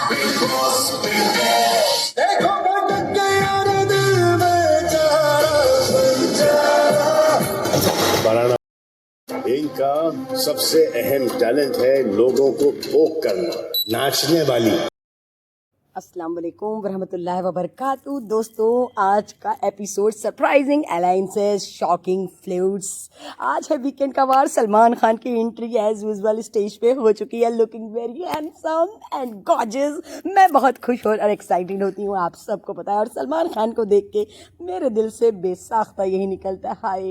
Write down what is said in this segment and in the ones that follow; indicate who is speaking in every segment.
Speaker 1: देखो भटक गया रे दिल बेचारा बेचारा। इनका सबसे अहम टैलेंट है लोगों को पोक करना, नाचने वाली।
Speaker 2: अस्सलाम वालेकुम वरहमतुल्लाहि वबरकातुहू। दोस्तों, आज का episode surprising alliances, shocking fluids. आज है वीकेंड का वार। सलमान खान की एंट्री एज यूजुअल स्टेज पे हो चुकी है, looking very handsome and gorgeous. मैं बहुत खुश और एक्साइटेड होती हूँ, आप सबको पता है। और सलमान खान को देख के मेरे दिल से बेसाख्ता यही निकलता है, हाय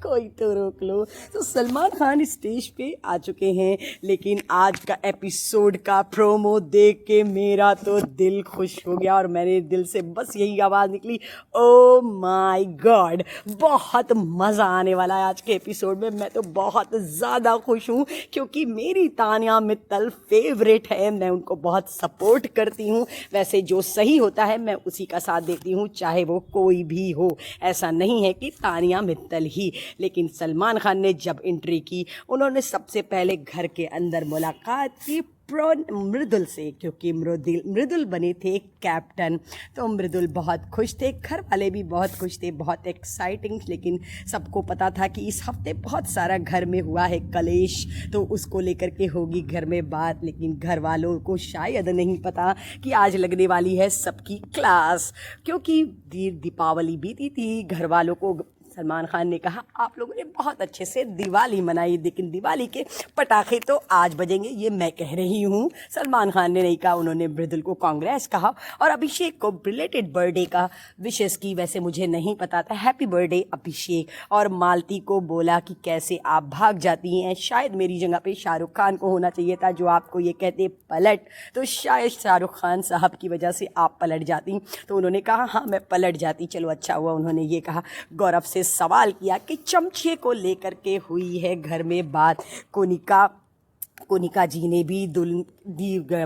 Speaker 2: कोई तो रोक लो। तो सलमान खान स्टेज पे आ चुके हैं, लेकिन आज का एपिसोड का प्रोमो देख के मेरा तो दिल खुश हो गया और मेरे दिल से बस यही आवाज़ निकली, ओ माय गॉड, बहुत मज़ा आने वाला है आज के एपिसोड में। मैं तो बहुत ज़्यादा खुश हूँ क्योंकि मेरी तानिया मित्तल फेवरेट है, मैं उनको बहुत सपोर्ट करती हूँ। वैसे जो सही होता है मैं उसी का साथ देती हूँ, चाहे वो कोई भी हो। ऐसा नहीं है कि तानिया मित्तल ही, लेकिन सलमान खान ने जब एंट्री की, उन्होंने सबसे पहले घर के अंदर मुलाकात की मृदुल से, क्योंकि मृदुल बने थे कैप्टन। तो मृदुल बहुत खुश थे, घर वाले भी बहुत खुश थे, बहुत एक्साइटिंग। लेकिन सबको पता था कि इस हफ्ते बहुत सारा घर में हुआ है कलेश, तो उसको लेकर के होगी घर में बात। लेकिन घर वालों को शायद नहीं पता कि आज लगने वाली है सबकी क्लास, क्योंकि दीपावली बीती थी। घर वालों को सलमान खान ने कहा आप लोगों ने बहुत अच्छे से दिवाली मनाई, लेकिन दिवाली के पटाखे तो आज बजेंगे, ये मैं कह रही हूँ। सलमान खान ने नहीं कहा, उन्होंने मृदुल को कांग्रेस कहा और अभिषेक को रिलेटेड बर्थडे का विशेष की। वैसे मुझे नहीं पता था, हैप्पी बर्थडे अभिषेक। और मालती को बोला कि कैसे आप भाग जाती हैं, शायद मेरी जगह पे शाहरुख खान को होना चाहिए था, जो आपको ये कहते पलट, तो शायद शाहरुख खान साहब की वजह से आप पलट जाती। तो उन्होंने कहा हाँ मैं पलट जाती, चलो अच्छा हुआ उन्होंने ये कहा। गौरव से सवाल किया कि चमचे को लेकर के हुई है घर में बात। कोनिका जी ने भी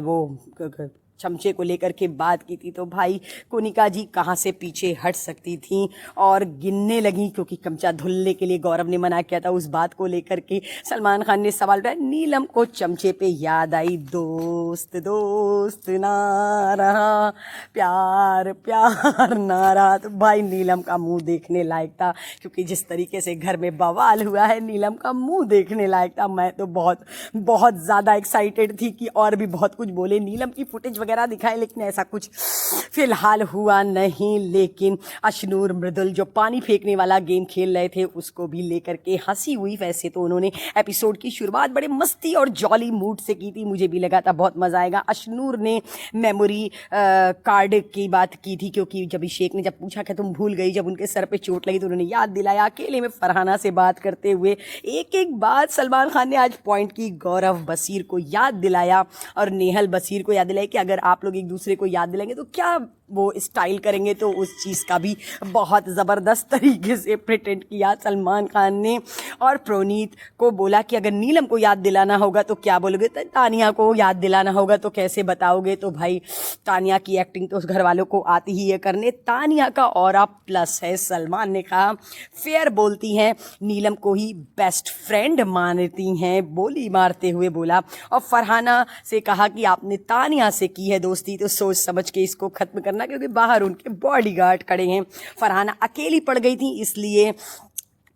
Speaker 2: वो चमचे को लेकर के बात की थी, तो भाई कोनिका जी कहाँ से पीछे हट सकती थी और गिनने लगी, क्योंकि चमचा धुलने के लिए गौरव ने मना किया था। उस बात को लेकर के सलमान खान ने सवाल उठाया। नीलम को चमचे पे याद आई, दोस्त दोस्त ना रहा, प्यार प्यार ना रहा। तो भाई नीलम का मुंह देखने लायक था, क्योंकि जिस तरीके से घर में बवाल हुआ है, नीलम का मुंह देखने लायक था। मैं तो बहुत बहुत ज़्यादा एक्साइटेड थी कि और भी बहुत कुछ बोले, नीलम की फुटेज वगैरह दिखाए, लेकिन ऐसा कुछ फिलहाल हुआ नहीं। लेकिन अशनूर मृदुल जो पानी फेंकने वाला गेम खेल रहे थे, उसको भी लेकर के हंसी हुई। वैसे तो उन्होंने एपिसोड की शुरुआत बड़े मस्ती और जॉली मूड से की थी, मुझे भी लगा था बहुत मज़ा आएगा। अशनूर ने मेमोरी कार्ड की बात की थी, क्योंकि जब अभिषेक ने जब पूछा कि तुम भूल गई जब उनके सर पे चोट लगी, तो उन्होंने याद दिलाया अकेले में फरहाना से बात करते हुए। एक एक बात सलमान खान ने आज पॉइंट की। गौरव बसीर को याद दिलाया और नेहल बसीर को याद दिलाया कि अगर आप लोग एक दूसरे को याद दिलाएंगे तो क्या वो स्टाइल करेंगे। तो उस चीज़ का भी बहुत ज़बरदस्त तरीके से प्रिटेंड किया सलमान खान ने। और प्रोनीत को बोला कि अगर नीलम को याद दिलाना होगा तो क्या बोलोगे, तो तानिया को याद दिलाना होगा तो कैसे बताओगे। तो भाई तानिया की एक्टिंग तो घर वालों को आती ही है करने, तानिया का ऑरा प्लस है। सलमान ने कहा फेयर बोलती हैं, नीलम को ही बेस्ट फ्रेंड मानती हैं, बोली मारते हुए बोला। और फरहाना से कहा कि आपने तानिया से की है दोस्ती तो सोच समझ के इसको ख़त्म करना, क्योंकि बाहर उनके बॉडीगार्ड खड़े हैं। फरहाना अकेली पड़ गई थी, इसलिए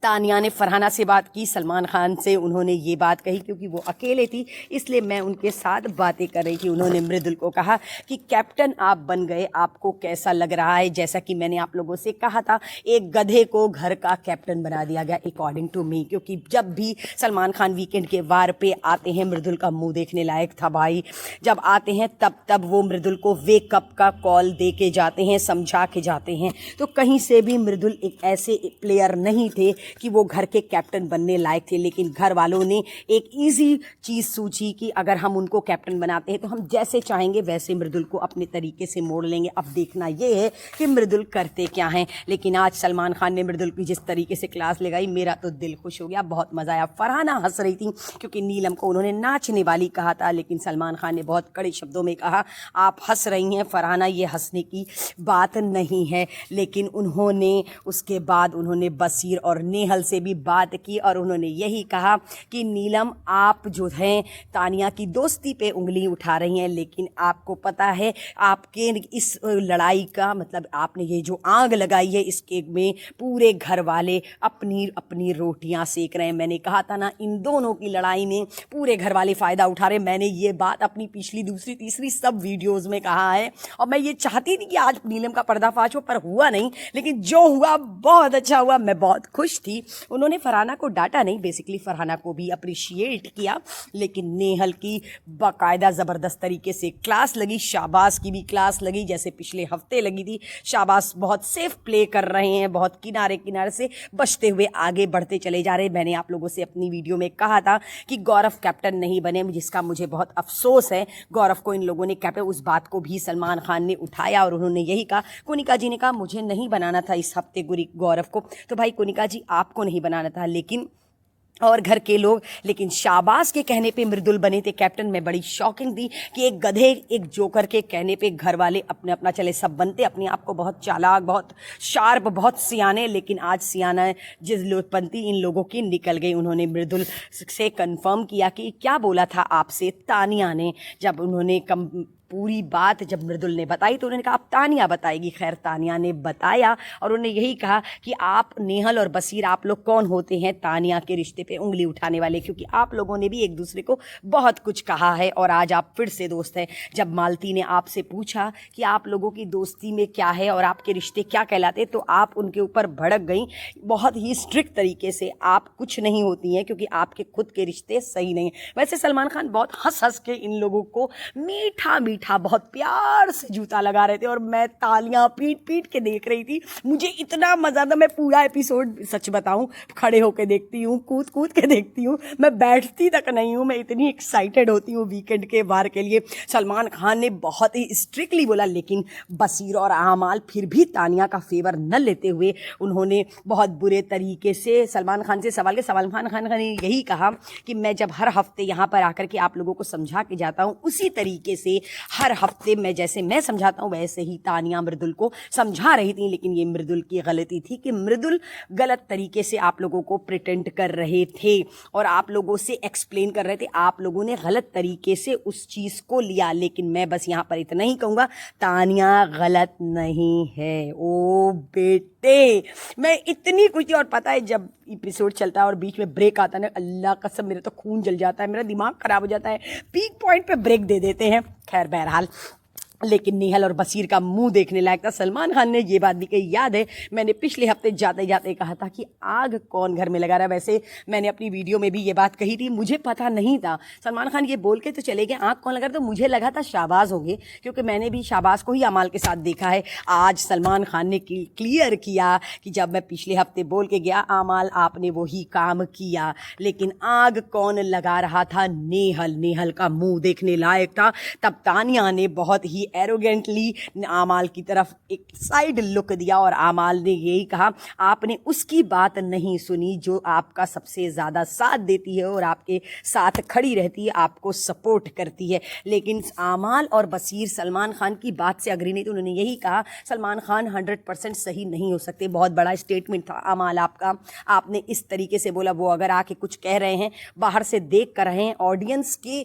Speaker 2: तानिया ने फरहाना से बात की। सलमान खान से उन्होंने ये बात कही क्योंकि वो अकेले थी, इसलिए मैं उनके साथ बातें कर रही थी। उन्होंने मृदुल को कहा कि कैप्टन आप बन गए, आपको कैसा लग रहा है। जैसा कि मैंने आप लोगों से कहा था, एक गधे को घर का कैप्टन बना दिया गया अकॉर्डिंग टू मी, क्योंकि जब भी सलमान खान वीकेंड के वार पे आते हैं, मृदुल का मुंह देखने लायक था भाई। जब आते हैं तब वो मृदुल को वेकअप का कॉल दे के जाते हैं, समझा के जाते हैं। तो कहीं से भी मृदुल एक ऐसे प्लेयर नहीं थे कि वो घर के कैप्टन बनने लायक थे। लेकिन घर वालों ने एक इजी चीज़ सोची कि अगर हम उनको कैप्टन बनाते हैं तो हम जैसे चाहेंगे वैसे मृदुल को अपने तरीके से मोड़ लेंगे। अब देखना ये है कि मृदुल करते क्या हैं। लेकिन आज सलमान खान ने मृदुल की जिस तरीके से क्लास लगाई, मेरा तो दिल खुश हो गया, बहुत मज़ा आया। फरहाना हंस रही थी क्योंकि नीलम को उन्होंने नाचने वाली कहा था, लेकिन सलमान खान ने बहुत कड़े शब्दों में कहा आप हंस रही हैं फरहाना, ये हंसने की बात नहीं है। लेकिन उन्होंने उसके बाद उन्होंने बसीर और नेहल से भी बात की और उन्होंने यही कहा कि नीलम आप जो हैं तानिया की दोस्ती पे उंगली उठा रही हैं, लेकिन आपको पता है आपके इस लड़ाई का मतलब आपने ये जो आग लगाई है इसके में पूरे घर वाले अपनी अपनी रोटियां सेक रहे हैं। मैंने कहा था ना इन दोनों की लड़ाई में पूरे घर वाले फ़ायदा उठा रहे हैं। मैंने ये बात अपनी पिछली दूसरी तीसरी सब वीडियोस में कहा है और मैं ये चाहती थी कि आज नीलम का पर्दाफाश हो, पर हुआ नहीं। लेकिन जो हुआ बहुत अच्छा हुआ, मैं बहुत खुश थी। उन्होंने फरहाना को डांटा नहीं, बेसिकली फरहाना को भी अप्रिशिएट किया, लेकिन नेहल की बाकायदा ज़बरदस्त तरीके से क्लास लगी, शाबाश की भी क्लास लगी जैसे पिछले हफ्ते लगी थी। शाबाश बहुत सेफ प्ले कर रहे हैं, बहुत किनारे किनारे से बचते हुए आगे बढ़ते चले जा रहे हैं। मैंने आप लोगों से अपनी वीडियो में कहा था कि गौरव कैप्टन नहीं बने, जिसका मुझे बहुत अफसोस है। गौरव को इन लोगों ने कैप्टन, उस बात को भी सलमान खान ने उठाया और उन्होंने यही कहा, कोनिका जी ने कहा मुझे नहीं बनाना था इस हफ्ते गौरव को। तो भाई कोनिका जी आपको नहीं बनाना था, लेकिन और घर के लोग, लेकिन शाबाश के कहने पे मृदुल बने थे कैप्टन। में बड़ी शॉकिंग थी कि एक गधे एक जोकर के कहने पे घर वाले अपने अपना चले सब बनते, अपने आप को बहुत चालाक, बहुत शार्प, बहुत सियाने, लेकिन आज सियाना जिस लोकपंथी इन लोगों की निकल गई। उन्होंने मृदुल से कंफर्म किया कि क्या बोला था आपसे तानिया ने, जब उन्होंने पूरी बात जब मृदुल ने बताई तो उन्होंने कहा अब तानिया बताएगी। खैर तानिया ने बताया और उन्होंने यही कहा कि आप नेहल और बसीर आप लोग कौन होते हैं तानिया के रिश्ते पे उंगली उठाने वाले, क्योंकि आप लोगों ने भी एक दूसरे को बहुत कुछ कहा है और आज आप फिर से दोस्त हैं। जब मालती ने आपसे पूछा कि आप लोगों की दोस्ती में क्या है और आपके रिश्ते क्या कहलाते, तो आप उनके ऊपर भड़क गई बहुत ही स्ट्रिक्ट तरीके से। आप कुछ नहीं होती हैं क्योंकि आपके खुद के रिश्ते सही नहीं हैं। वैसे सलमान खान बहुत हंस हंस के इन लोगों को मीठा बहुत प्यार से जूता लगा रहे थे और मैं तालियां पीट पीट के देख रही थी। मुझे इतना मजा था, मैं पूरा एपिसोड सच बताऊं खड़े होके देखती हूँ, कूद कूद के देखती हूँ, मैं बैठती तक नहीं हूँ, मैं इतनी एक्साइटेड होती हूँ वीकेंड के वार के लिए। सलमान खान ने बहुत ही स्ट्रिक्टली बोला, लेकिन बसीर और आमाल फिर भी तानिया का फेवर न लेते हुए उन्होंने बहुत बुरे तरीके से सलमान खान से सवाल किया। सलमान खान ने यही कहा कि मैं जब हर हफ्ते यहाँ पर आकर के आप लोगों को समझा के जाता हूँ, उसी तरीके से हर हफ्ते मैं जैसे मैं समझाता हूँ वैसे ही तानिया मृदुल को समझा रही थी। लेकिन ये मृदुल की गलती थी कि मृदुल गलत तरीके से आप लोगों को प्रिटेंड कर रहे थे और आप लोगों से एक्सप्लेन कर रहे थे। आप लोगों ने गलत तरीके से उस चीज़ को लिया, लेकिन मैं बस यहाँ पर इतना ही कहूँगा, तानिया गलत नहीं है। ओ बेटे, मैं इतनी कुछ थी। और पता है जब एपिसोड चलता है और बीच में ब्रेक आता है ना, अल्लाह कसम मेरा तो खून जल जाता है, मेरा दिमाग खराब हो जाता है। पीक पॉइंट पे ब्रेक दे देते हैं। खैर बहरहाल, लेकिन नेहल और बसीर का मुंह देखने लायक था। सलमान खान ने ये बात भी कही, याद है मैंने पिछले हफ्ते जाते जाते कहा था कि आग कौन घर में लगा रहा है। वैसे मैंने अपनी वीडियो में भी ये बात कही थी, मुझे पता नहीं था। सलमान खान ये बोल के तो चले गए आग कौन लगा रहा, तो मुझे लगा था शाबाज होंगे, क्योंकि मैंने भी शाबाज को ही अमाल के साथ देखा है। आज सलमान खान ने क्लियर किया कि जब मैं पिछले हफ्ते बोल के गया अमाल आपने वही काम किया, लेकिन आग कौन लगा रहा था, नेहल। नेहल का मुंह देखने लायक था। तब तानिया ने बहुत ही एरोगेंटली आमाल की तरफ एक साइड लुक दिया और आमाल ने यही कहा आपने उसकी बात नहीं सुनी जो आपका सबसे ज़्यादा साथ देती है और आपके साथ खड़ी रहती है, आपको सपोर्ट करती है। लेकिन आमाल और बसीर सलमान खान की बात से अग्री नहीं थे। उन्होंने यही कहा सलमान खान 100% सही नहीं हो सकते। बहुत बड़ा स्टेटमेंट था आमाल आपका, आपने इस तरीके से बोला। वो अगर आके कुछ कह रहे हैं, बाहर से देख कर रहे हैं, ऑडियंस के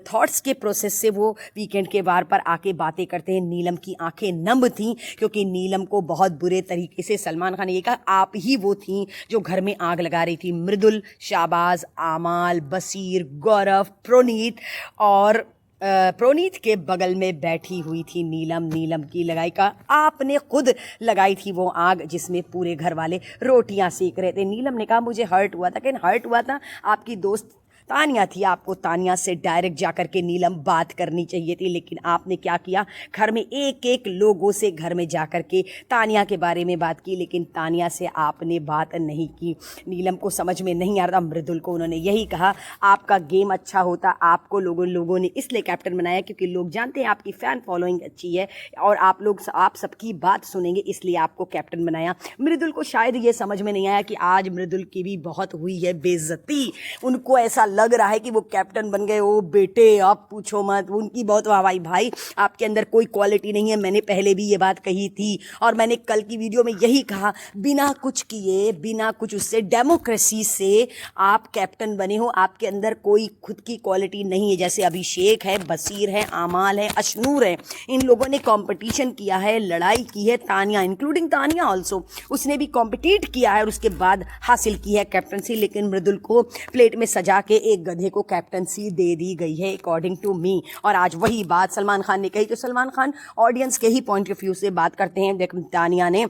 Speaker 2: थॉट्स के प्रोसेस से वो वीकेंड के बार पर आके बातें करते हैं। नीलम की आंखें नम थीं क्योंकि नीलम को बहुत बुरे तरीके से सलमान खान ने ये कहा आप ही वो थीं जो घर में आग लगा रही थी। मृदुल, शाबाज, आमाल, बसीर, गौरव, प्रोनीत और प्रोनीत के बगल में बैठी हुई थी नीलम। नीलम की लगाई का आपने खुद लगाई थी वो आग जिसमें पूरे घर वाले रोटियां सेक रहे थे। नीलम ने कहा मुझे हर्ट हुआ था, लेकिन हर्ट हुआ था आपकी दोस्त तानिया थी, आपको तानिया से डायरेक्ट जाकर के नीलम बात करनी चाहिए थी। लेकिन आपने क्या किया, घर में एक एक लोगों से घर में जाकर के तानिया के बारे में बात की, लेकिन तानिया से आपने बात नहीं की। नीलम को समझ में नहीं आ रहा। मृदुल को उन्होंने यही कहा आपका गेम अच्छा होता, आपको लोगों ने इसलिए कैप्टन बनाया क्योंकि लोग जानते हैं आपकी फ़ैन फॉलोइंग अच्छी है और आप सबकी बात सुनेंगे, इसलिए आपको कैप्टन बनाया। मृदुल को शायद ये समझ में नहीं आया कि आज मृदुल की भी बहुत हुई है बेइज्जती। उनको ऐसा लग रहा है कि वो कैप्टन बन गए। ओ बेटे आप पूछो मत, उनकी बहुत वाहवाही। भाई आपके अंदर कोई क्वालिटी नहीं है, मैंने पहले भी ये बात कही थी और मैंने कल की वीडियो में यही कहा, बिना कुछ किए, बिना कुछ उससे डेमोक्रेसी से आप कैप्टन बने हो, आपके अंदर कोई खुद की क्वालिटी नहीं है। जैसे अभिषेक है, बसीर है, आमाल है, अशनूर है, इन लोगों ने कंपटीशन किया है, लड़ाई की है, तानिया इंक्लूडिंग तानिया ऑल्सो, उसने भी कॉम्पिटिट किया है और उसके बाद हासिल की है कैप्टनसी। लेकिन मृदुल को प्लेट में सजा के एक गधे को कैप्टनसी दे दी गई है अकॉर्डिंग टू मी। और आज वही बात सलमान खान ने कही। तो सलमान खान ऑडियंस के ही पॉइंट ऑफ व्यू से बात करते हैं। देख तानिया ने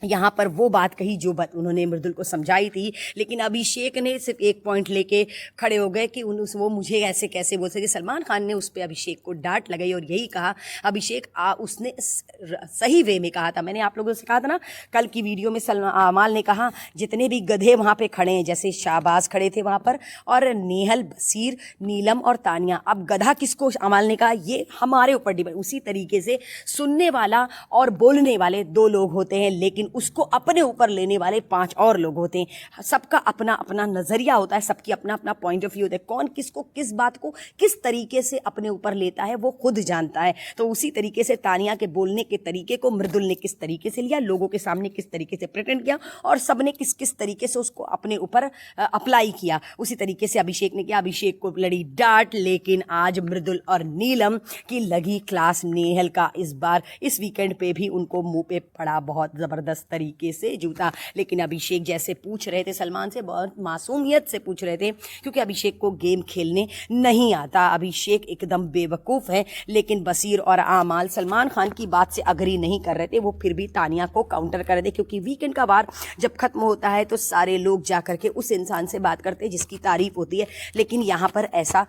Speaker 2: यहाँ पर वो बात कही जो बात उन्होंने मृदुल को समझाई थी, लेकिन अभिषेक ने सिर्फ एक पॉइंट लेके खड़े हो गए कि वो मुझे ऐसे कैसे बोल सके। सलमान खान ने उस पर अभिषेक को डांट लगाई और यही कहा, अभिषेक उसने सही वे में कहा था। मैंने आप लोगों से कहा था ना कल की वीडियो में, आमाल ने कहा जितने भी गधे वहाँ पे खड़े हैं, जैसे शाहबाज खड़े थे वहाँ पर और नेहल, बसीर, नीलम और तानिया, अब गधा किसको आमाल ने कहा ये हमारे ऊपर डिपेंड। उसी तरीके से सुनने वाला और बोलने वाले दो लोग होते हैं, लेकिन उसको अपने ऊपर लेने वाले 5 और लोग होते हैं। सबका अपना अपना नजरिया होता है, सबकी अपना अपना पॉइंट ऑफ व्यू होता है। कौन किसको किस बात को किस तरीके से अपने ऊपर लेता है वो खुद जानता है। तो उसी तरीके से तानिया के बोलने के तरीके को मृदुल ने किस तरीके से लिया, लोगों के सामने किस तरीके से प्रेटेंड किया और सबने किस किस तरीके से उसको अपने ऊपर अप्लाई किया, उसी तरीके से अभिषेक ने किया। अभिषेक को लड़ी डांट, लेकिन आज मृदुल और नीलम की लगी क्लास। नेहल का इस बार इस वीकेंड पे भी उनको मुंह पे पड़ा बहुत जबरदस्त तरीके से जूता। लेकिन अभिषेक जैसे पूछ रहे थे सलमान से, बहुत मासूमियत से पूछ रहे थे, क्योंकि अभिषेक को गेम खेलने नहीं आता, अभिषेक एकदम बेवकूफ़ है। लेकिन बसीर और आमाल सलमान खान की बात से अग्री नहीं कर रहे थे, वो फिर भी तानिया को काउंटर कर रहे थे, क्योंकि वीकेंड का वार जब खत्म होता है तो सारे लोग जा करके उस इंसान से बात करते हैं जिसकी तारीफ होती है। लेकिन यहाँ पर ऐसा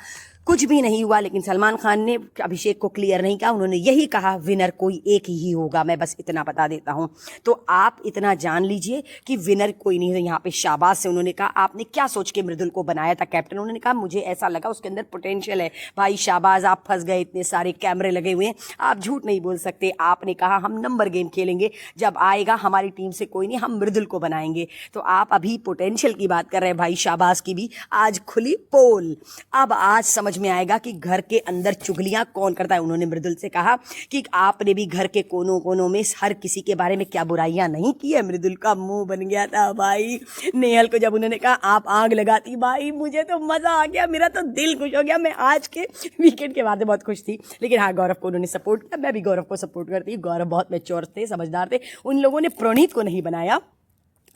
Speaker 2: कुछ भी नहीं हुआ। लेकिन सलमान खान ने अभिषेक को क्लियर नहीं कहा, उन्होंने यही कहा विनर कोई एक ही होगा, मैं बस इतना बता देता हूं। तो आप इतना जान लीजिए कि विनर कोई नहीं है। यहाँ पे शाबाश से उन्होंने कहा, आपने क्या सोच के मृदुल को बनाया था कैप्टन? उन्होंने कहा मुझे ऐसा लगा उसके अंदर पोटेंशियल है। भाई शाबाश, आप फंस गए, इतने सारे कैमरे लगे हुए हैं, आप झूठ नहीं बोल सकते। आपने कहा हम नंबर गेम खेलेंगे, जब आएगा हमारी टीम से कोई नहीं, हम मृदुल को बनाएंगे। तो आप अभी पोटेंशियल की बात कर रहे हैं भाई, शाबाश की भी आज खुली पोल। अब आज समझ में आएगा कि घर के अंदर चुगलियां कौन करता है। उन्होंने मृदुल से कहा कि आपने भी घर के कोनों कोनों में हर किसी के बारे में क्या बुराइयां नहीं की है। मृदुल का मुंह बन गया था भाई। नेहल को जब उन्होंने कहा आप आग लगाती, भाई मुझे तो मजा आ गया, मेरा तो दिल खुश हो गया। मैं आज के वीकेंड के बाद बहुत खुश थी। लेकिन हाँ, गौरव को उन्होंने सपोर्ट किया, मैं भी गौरव को सपोर्ट करती हूँ। गौरव बहुत मैच्योर थे, समझदार थे। उन लोगों ने प्रणीत को नहीं बनाया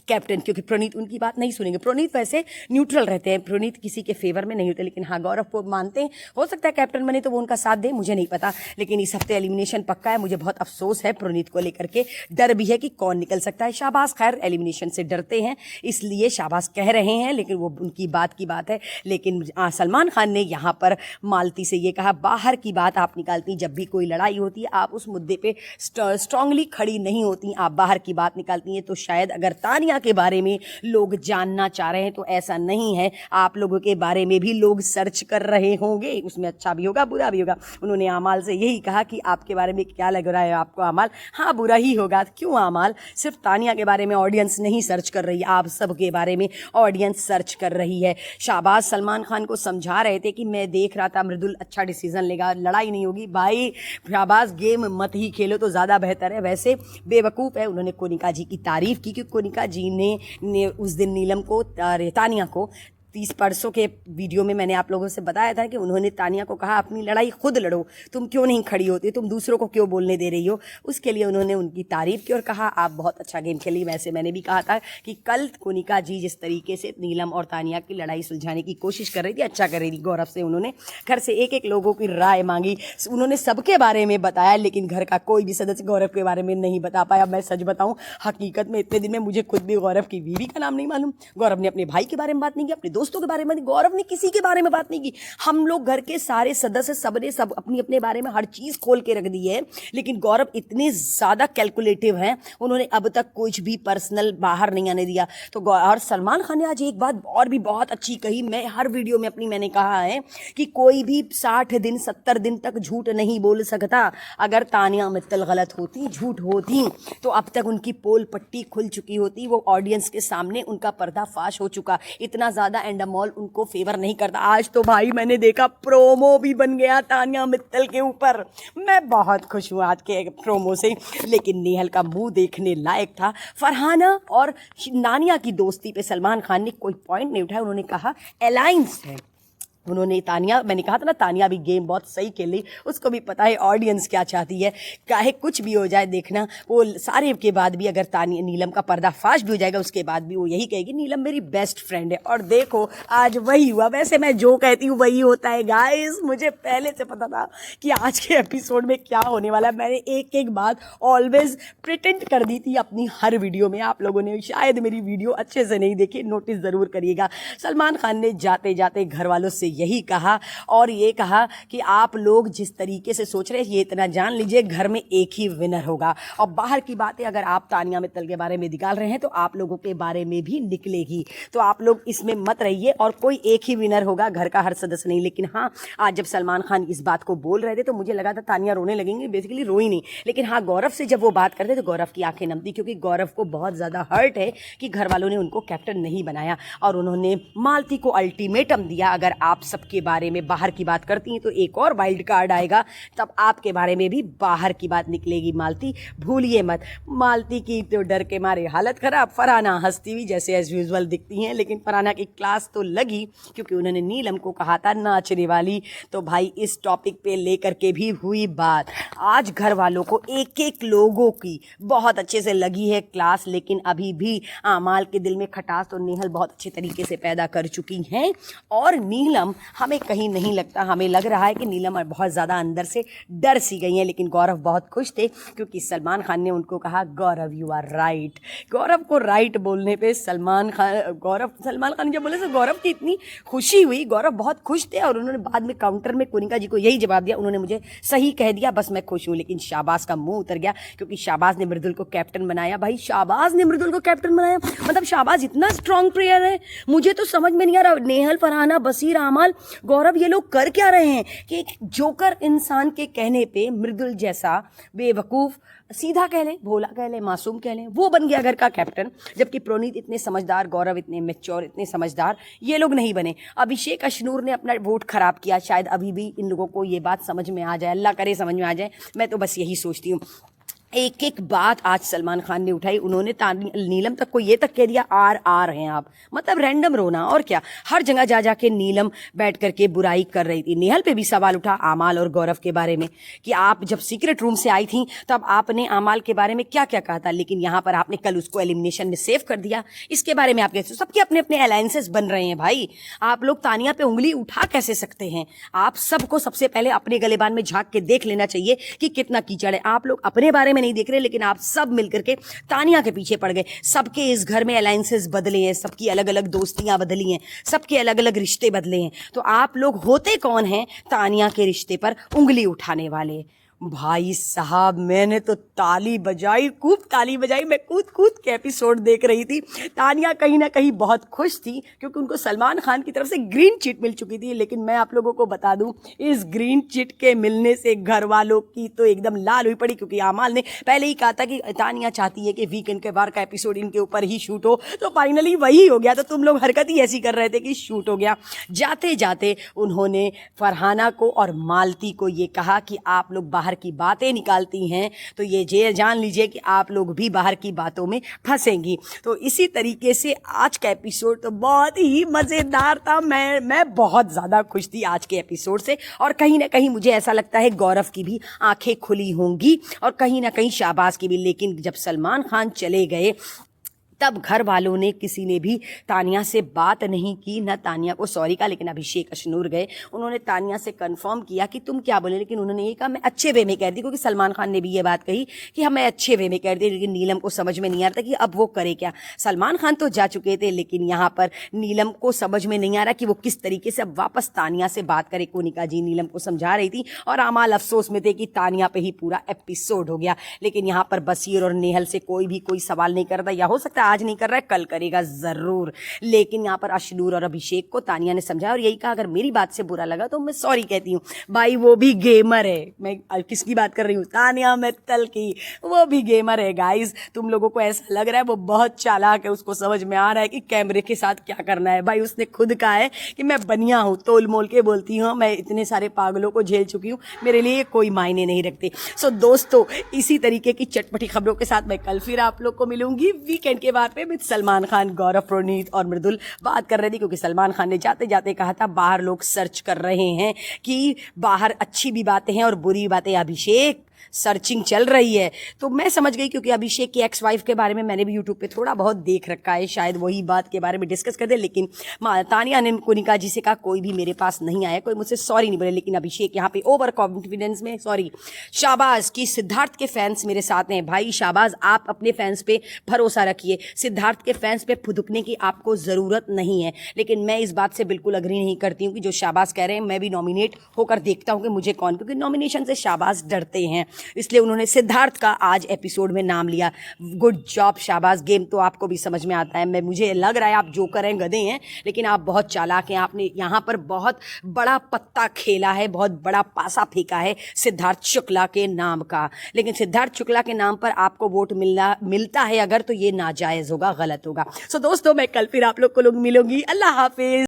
Speaker 2: कैप्टन, क्योंकि प्रणीत उनकी बात नहीं सुनेंगे। प्रणीत वैसे न्यूट्रल रहते हैं, प्रणीत किसी के फेवर में नहीं होते। लेकिन हाँ, गौरव को मानते हैं, हो सकता है कैप्टन बने तो वो उनका साथ दे, मुझे नहीं पता। लेकिन इस हफ्ते एलिमिनेशन पक्का है, मुझे बहुत अफसोस है प्रणीत को लेकर के। डर भी है कि कौन निकल सकता है। शाबाश खैर एलिमिनेशन से डरते हैं, इसलिए शाबाश कह रहे हैं, लेकिन वो उनकी बात की बात है। लेकिन सलमान खान ने यहाँ पर मालती से ये कहा, बाहर की बात आप निकालती, जब भी कोई लड़ाई होती है आप उस मुद्दे पे स्ट्रांगली खड़ी नहीं होती, आप बाहर की बात निकालती हैं। तो शायद अगर तानिया के बारे में लोग जानना चाह रहे हैं तो ऐसा नहीं है, आप लोगों के बारे में भी लोग सर्च कर रहे होंगे, उसमें अच्छा भी होगा बुरा भी होगा। उन्होंने आमाल से यही कहा कि आपके बारे में क्या लग रहा है आपको आमाल? हाँ, बुरा ही होगा। क्यों आमाल? सिर्फ तानिया के बारे में ऑडियंस नहीं सर्च कर रही, आप सबके बारे में ऑडियंस सर्च कर रही है। शाहबाज सलमान खान को समझा रहे थे कि मैं देख रहा था मृदुल अच्छा डिसीजन लेगा, लड़ाई नहीं होगी। भाई शाहबाज गेम मत ही खेलो तो ज़्यादा बेहतर है। वैसे बेवकूफ़ है। उन्होंने कोनिका जी की तारीफ की, क्योंकि कोनिका जी ने उस दिन नीलम को, तानिया को, 30 परसों के वीडियो में मैंने आप लोगों से बताया था कि उन्होंने तानिया को कहा अपनी लड़ाई खुद लड़ो, तुम क्यों नहीं खड़ी होती, तुम दूसरों को क्यों बोलने दे रही हो। उसके लिए उन्होंने उनकी तारीफ की और कहा आप बहुत अच्छा गेम खेली। वैसे मैंने भी कहा था कि कल कोनिका जी जिस तरीके से नीलम और तानिया की लड़ाई सुलझाने की कोशिश कर रही थी, अच्छा कर रही थी। गौरव से उन्होंने घर से एक एक लोगों की राय मांगी, उन्होंने सबके बारे में बताया, लेकिन घर का कोई भी सदस्य गौरव के बारे में नहीं बता पाया। मैं सच बताऊं, हकीकत में इतने दिन में मुझे खुद भी गौरव की बीवी का नाम नहीं मालूम। गौरव ने अपने भाई के बारे में बात नहीं की, अपने दोस्तों के बारे में, गौरव ने किसी के बारे में बात नहीं की। हम लोग घर के सारे सदस्य सबने सब अपनी अपने बारे में हर चीज खोल के रख दी है, लेकिन गौरव इतने ज्यादा कैलकुलेटिव हैं, उन्होंने अब तक कुछ भी पर्सनल बाहर नहीं आने दिया। तो और सलमान खान ने आज एक बात और भी बहुत अच्छी कही, मैं हर वीडियो में अपनी मैंने कहा है कि कोई भी 60 दिन 70 दिन तक झूठ नहीं बोल सकता। अगर तानिया मित्तल गलत होती, झूठ होती, तो अब तक उनकी पोल पट्टी खुल चुकी होती, वो ऑडियंस के सामने उनका पर्दाफाश हो चुका। इतना ज्यादा एंड मॉल उनको फेवर नहीं करता। आज तो भाई मैंने देखा प्रोमो भी बन गया तानिया मित्तल के ऊपर। मैं बहुत खुश हूँ आज के प्रोमो से, लेकिन नेहल का मुंह देखने लायक था। फरहाना और नानिया की दोस्ती पे सलमान खान ने कोई पॉइंट नहीं उठाया। उन्होंने कहा अलायंस है। उन्होंने तानिया, मैंने कहा था ना तानिया भी गेम बहुत सही खेली, उसको भी पता है ऑडियंस क्या चाहती है। चाहे कुछ भी हो जाए, देखना वो सारे के बाद भी अगर तानिया नीलम का पर्दाफाश भी हो जाएगा उसके बाद भी वो यही कहेगी नीलम मेरी बेस्ट फ्रेंड है। और देखो आज वही हुआ। वैसे मैं जो कहती हूँ वही होता है गाइस, मुझे पहले से पता था कि आज के एपिसोड में क्या होने वाला है। मैंने एक एक बात ऑलवेज प्रिटेंड कर दी थी अपनी हर वीडियो में। आप लोगों ने शायद मेरी वीडियो अच्छे से नहीं देखी, नोटिस ज़रूर करिएगा। सलमान खान ने जाते जाते घर वालों से यही कहा और ये कहा कि आप लोग जिस तरीके से सोच रहे हैं ये इतना जान लीजिए घर में एक ही विनर होगा। और बाहर की बातें अगर आप तानिया मित्तल के बारे में निकाल रहे हैं तो आप लोगों के बारे में भी निकलेगी, तो आप लोग इसमें मत रहिए। और कोई एक ही विनर होगा, घर का हर सदस्य नहीं। लेकिन हाँ, आज जब सलमान खान इस बात को बोल रहे थे तो मुझे लगा था तानिया रोने लगेंगी, बेसिकली रोई नहीं। लेकिन हाँ, गौरव से जब वो बात करते तो गौरव की आंखें नम थी, क्योंकि गौरव को बहुत ज़्यादा हर्ट है कि घर वालों ने उनको कैप्टन नहीं बनाया। और उन्होंने मालती को अल्टीमेटम दिया, अगर आप सबके बारे में बाहर की बात करती हैं तो एक और वाइल्ड कार्ड आएगा, तब आपके बारे में भी बाहर की बात निकलेगी मालती, भूलिए मत। मालती की तो डर के मारे हालत खराब। फरहाना हंसती हुई जैसे एज यूजुअल दिखती हैं, लेकिन फरहाना की क्लास तो लगी क्योंकि उन्होंने नीलम को कहा था नाचने वाली। तो भाई इस टॉपिक पे लेकर के भी हुई बात। आज घर वालों को एक एक लोगों की बहुत अच्छे से लगी है क्लास, लेकिन अभी भी आमाल के दिल में खटास तो नेहल बहुत अच्छे तरीके से पैदा कर चुकी हैं। और नीलम हमें कहीं नहीं लगता, हमें लग रहा है कि नीलम बहुत ज़्यादा अंदर से डर सी गई हैं। लेकिन गौरव बहुत खुश थे क्योंकि सलमान खान ने उनको कहा गौरव यू आर राइट। गौरव को राइट बोलने पे सलमान खान जब बोले तो गौरव की इतनी खुशी हुई। गौरव बहुत खुश थे और उन्होंने बाद में काउंटर में कोनिका जी को यही जवाब दिया, उन्होंने मुझे सही कह दिया, बस मैं खुश हूँ। लेकिन शाहबाज का मुंह उतर गया क्योंकि शाहबाज ने मृदुल को कैप्टन बनाया। भाई शाहबाज ने मृदुल को कैप्टन बनाया, मतलब शाहबाज इतना स्ट्रॉन्ग प्लेयर है। मुझे तो समझ में नहीं आ रहा, नेहल, फरहाना, बसीर, आमाल, गौरव, ये लोग कर क्या रहे हैं कि एक जोकर इंसान के कहने पे मृदुल जैसा बेवकूफ, सीधा कह लें, भोला कह लें, मासूम कह लें, वो बन गया घर का कैप्टन। जबकि प्रोनीत इतने समझदार, गौरव इतने मैच्योर, इतने समझदार, ये लोग नहीं बने। अभिषेक अशनूर ने अपना वोट खराब किया। शायद अभी भी इन लोगों को ये बात समझ में आ जाए, अल्लाह करे समझ में आ जाए। मैं तो बस यही सोचती हूँ। एक एक बात आज सलमान खान ने उठाई। उन्होंने नीलम तक को ये तक कह दिया आर हैं आप, मतलब रैंडम रोना। और क्या, हर जगह जा जाके नीलम बैठ करके बुराई कर रही थी। नेहल पे भी सवाल उठा आमाल और गौरव के बारे में कि आप जब सीक्रेट रूम से आई थी तब आपने आमाल के बारे में क्या क्या कहा था, लेकिन यहाँ पर आपने कल उसको एलिमिनेशन में सेव कर दिया। इसके बारे में आप कहते हो सबके अपने अपने अलायंसेस बन रहे हैं। भाई आप लोग तानिया पे उंगली उठा कैसे सकते हैं? आप सबको सबसे पहले अपने गलेबान में झांक के देख लेना चाहिए कि कितना कीचड़ है। आप लोग अपने बारे में नहीं देख रहे, लेकिन आप सब मिलकर के तानिया के पीछे पड़ गए। सबके इस घर में अलायंसेस बदले हैं, सबकी अलग अलग दोस्तियां बदली हैं, सबके अलग अलग रिश्ते बदले हैं। तो आप लोग होते कौन हैं तानिया के रिश्ते पर उंगली उठाने वाले? भाई साहब मैंने तो ताली बजाई, खूब ताली बजाई। मैं कूद कूद के एपिसोड देख रही थी। तानिया कहीं ना कहीं बहुत खुश थी क्योंकि उनको सलमान खान की तरफ से ग्रीन चिट मिल चुकी थी। लेकिन मैं आप लोगों को बता दूं, इस ग्रीन चिट के मिलने से घर वालों की तो एकदम लाल हुई पड़ी, क्योंकि आमाल ने पहले ही कहा था कि तानिया चाहती है कि वीकेंड के बार का एपिसोड इनके ऊपर ही शूट हो, तो फाइनली वही हो गया। तो तुम लोग हरकत ही ऐसी कर रहे थे कि शूट हो गया। जाते जाते उन्होंने फरहाना को और मालती को ये कहा कि आप लोग बाहर की बातें निकालती हैं तो ये जान लीजिए कि आप लोग भी बाहर की बातों में फंसेंगी। तो इसी तरीके से आज का एपिसोड तो बहुत ही मज़ेदार था। मैं बहुत ज़्यादा खुश थी आज के एपिसोड से। और कहीं ना कहीं मुझे ऐसा लगता है गौरव की भी आंखें खुली होंगी और कहीं ना कहीं शाहबाज की भी। लेकिन जब सलमान खान चले गए तब घर वालों ने किसी ने भी तानिया से बात नहीं की, ना तानिया को सॉरी कहा। लेकिन अभिषेक अशनूर गए, उन्होंने तानिया से कंफर्म किया कि तुम क्या बोले, लेकिन उन्होंने ये कहा मैं अच्छे वे में कह दी, क्योंकि सलमान खान ने भी ये बात कही कि हम अच्छे वे में कह दी। लेकिन नीलम को समझ में नहीं आ रहा था कि अब वो करे क्या। सलमान खान तो जा चुके थे, लेकिन यहाँ पर नीलम को समझ में नहीं आ रहा कि वो किस तरीके से अब वापस तानिया से बात करे। कोनिका जी नीलम को समझा रही थी और आमाल अफसोस में थे कि तानिया पे ही पूरा एपिसोड हो गया। लेकिन यहाँ पर बसीर और नेहल से कोई भी कोई सवाल नहीं करता, या हो सकता है आज नहीं कर रहा है, कल करेगा जरूर। लेकिन यहाँ पर अशनूर और अभिषेक को तानिया ने समझाया और यही कहा अगर मेरी बात से बुरा लगा तो मैं सॉरी कहती हूँ। भाई वो भी गेमर है, मैं किसकी बात कर रही हूँ, तानिया मित्तल की, वो भी गेमर है गाइस। तुम लोगों को ऐसा लग रहा है वो बहुत चालाक है, उसको समझ में आ रहा है कि कैमरे के साथ क्या करना है। भाई उसने खुद कहा है कि मैं बनिया हूँ, तोल मोल के बोलती हूँ, मैं इतने सारे पागलों को झेल चुकी हूँ, मेरे लिए कोई मायने नहीं रखते। सो दोस्तों, इसी तरीके की चटपटी खबरों के साथ मैं कल फिर आप लोग को मिलूंगी वीकेंड के बाद पे विद सलमान खान, गौरव, प्रणीत और मृदुल। बात कर रहे थे क्योंकि सलमान खान ने जाते जाते कहा था बाहर लोग सर्च कर रहे हैं कि बाहर अच्छी भी बातें हैं और बुरी बातें, अभिषेक सर्चिंग चल रही है। तो मैं समझ गई क्योंकि अभिषेक की एक्स वाइफ के बारे में मैंने भी यूट्यूब पे थोड़ा बहुत देख रखा है, शायद वही बात के बारे में डिस्कस कर दे। लेकिन तानिया ने कोनिका जी से कहा कोई भी मेरे पास नहीं आया, कोई मुझसे सॉरी नहीं बोले। लेकिन अभिषेक यहाँ पे ओवर कॉन्फिडेंस में, सॉरी शाबाज की सिद्धार्थ के फैंस मेरे साथ हैं। भाई शाबाज, आप अपने फैंस पे भरोसा रखिए, सिद्धार्थ के फैंस पे फुदकने की आपको ज़रूरत नहीं है। लेकिन मैं इस बात से बिल्कुल अग्री नहीं करती हूँ कि जो शाबाज कह रहे हैं मैं भी नॉमिनेट होकर देखता हूँ कि मुझे कौन, क्योंकि नॉमिनेशन से शाबाज डरते हैं, इसलिए उन्होंने सिद्धार्थ का आज एपिसोड में नाम लिया। गुड जॉब शाबाज, गेम तो आपको भी समझ में आता है। मुझे लग रहा है आप जोकर हैं, गधे हैं, लेकिन आप बहुत चालाक हैं। आपने यहाँ पर बहुत बड़ा पत्ता खेला है, बहुत बड़ा पासा फेंका है सिद्धार्थ शुक्ला के नाम का। लेकिन सिद्धार्थ शुक्ला के नाम पर आपको वोट मिलता है अगर, तो ये नाजायज़ होगा, गलत होगा। सो दोस्तों, मैं कल फिर आप लोग को मिलूंगी। अल्लाह हाफिज।